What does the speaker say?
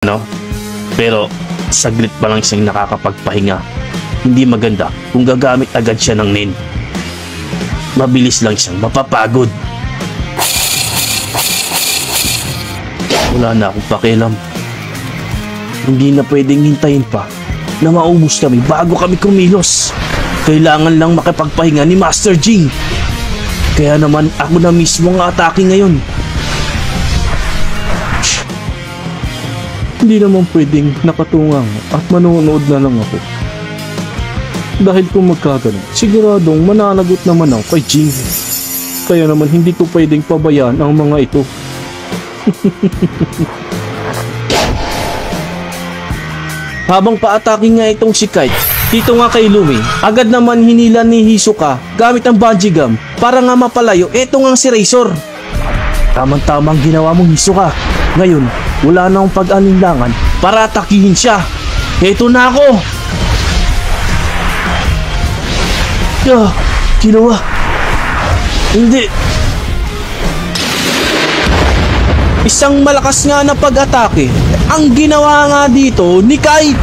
No? Pero saglit pa lang siyang nakakapagpahinga. Hindi maganda kung gagamit agad siya ng nin. Mabilis lang siyang mapapagod. Wala na akong pakialam. Hindi na pwedeng hintayin pa na maubos kami bago kami kumilos. Kailangan lang makipagpahinga ni Master G. Kaya naman ako na mismo ang atake ngayon. Hindi naman pwedeng nakatungang at manonood na lang ako. Dahil kung magkaganon, siguradong mananagot naman ako kay Jing. Kaya naman hindi ko pwedeng pabayaan ang mga ito. Habang paatake nga itong si Kite, dito nga kay Lumi, agad naman hinila ni Hisoka gamit ang bungee gum para nga mapalayo eto nga si Razor. Tamang-tamang ginawa mo, Hisoka. Ngayon, wala na akong pag-alinlangan para atakihin siya. Eto na ako! Ginawa. Hindi. Isang malakas nga na pag-atake ang ginawa nga dito ni Kite.